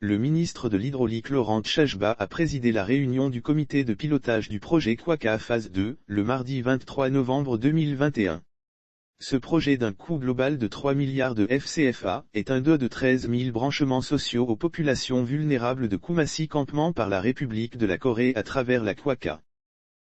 Le ministre de l'Hydraulique Laurent Tchajba a présidé la réunion du comité de pilotage du projet Kwaka phase 2, le mardi 23 novembre 2021. Ce projet d'un coût global de 3 milliards de FCFA est un don de 13 000 branchements sociaux aux populations vulnérables de Koumassi campement par la République de la Corée à travers la Kwaka.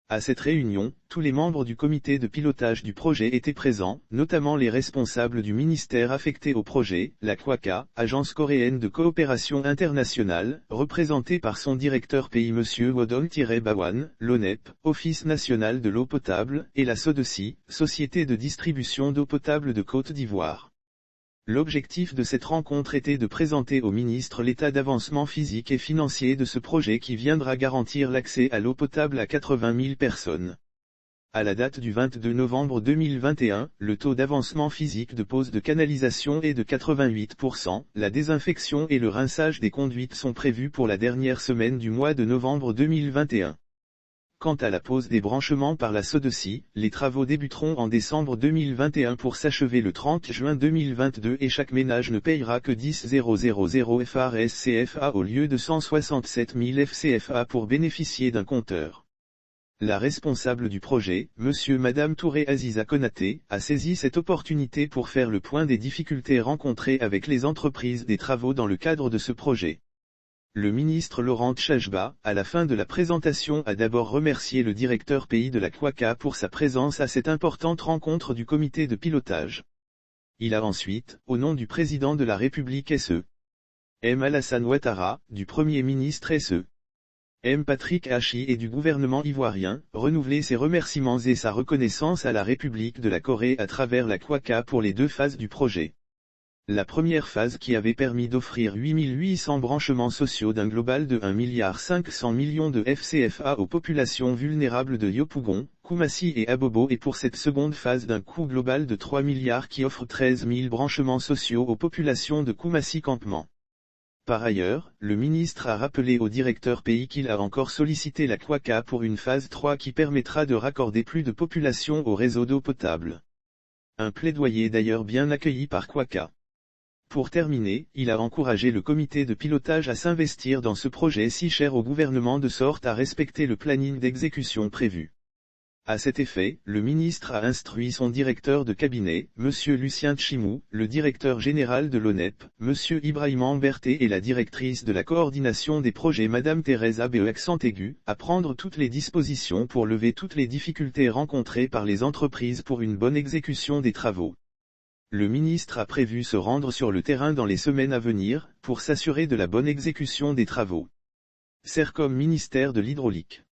À cette réunion, tous les membres du comité de pilotage du projet étaient présents, notamment les responsables du ministère affecté au projet, la Kwaka, agence coréenne de coopération internationale, représentée par son directeur pays M. Wodong-Bawan, l'ONEP, Office national de l'eau potable, et la SODECI, Société de distribution d'eau potable de Côte d'Ivoire. L'objectif de cette rencontre était de présenter au ministre l'état d'avancement physique et financier de ce projet qui viendra garantir l'accès à l'eau potable à 80 000 personnes. À la date du 22 novembre 2021, le taux d'avancement physique de pose de canalisation est de 88%, la désinfection et le rinçage des conduites sont prévus pour la dernière semaine du mois de novembre 2021. Quant à la pose des branchements par la SODECI, les travaux débuteront en décembre 2021 pour s'achever le 30 juin 2022 et chaque ménage ne payera que 10 000 FRS-CFA au lieu de 167 000 FCFA pour bénéficier d'un compteur. La responsable du projet, Madame Touré Aziza Konaté, a saisi cette opportunité pour faire le point des difficultés rencontrées avec les entreprises des travaux dans le cadre de ce projet. Le ministre Laurent Tchajba, à la fin de la présentation, a d'abord remercié le directeur pays de la Kwaka pour sa présence à cette importante rencontre du comité de pilotage. Il a ensuite, au nom du président de la République S.E. M. Alassane Ouattara, du Premier ministre S.E. M. Patrick Hachi et du gouvernement ivoirien, renouvelé ses remerciements et sa reconnaissance à la République de la Corée à travers la Kwaka pour les deux phases du projet. La première phase qui avait permis d'offrir 8 800 branchements sociaux d'un global de 1,5 milliard de FCFA aux populations vulnérables de Yopougon, Koumassi et Abobo et pour cette seconde phase d'un coût global de 3 milliards qui offre 13 000 branchements sociaux aux populations de Koumassi campement. Par ailleurs, le ministre a rappelé au directeur pays qu'il a encore sollicité la Kwaka pour une phase 3 qui permettra de raccorder plus de populations au réseau d'eau potable. Un plaidoyer d'ailleurs bien accueilli par Kwaka. Pour terminer, il a encouragé le comité de pilotage à s'investir dans ce projet si cher au gouvernement de sorte à respecter le planning d'exécution prévu. À cet effet, le ministre a instruit son directeur de cabinet, M. Lucien Tchimou, le directeur général de l'ONEP, M. Ibrahima Amberté et la directrice de la coordination des projets Mme Thérèse Abe accent aigu, à prendre toutes les dispositions pour lever toutes les difficultés rencontrées par les entreprises pour une bonne exécution des travaux. Le ministre a prévu se rendre sur le terrain dans les semaines à venir, pour s'assurer de la bonne exécution des travaux. Sercom ministère de l'Hydraulique.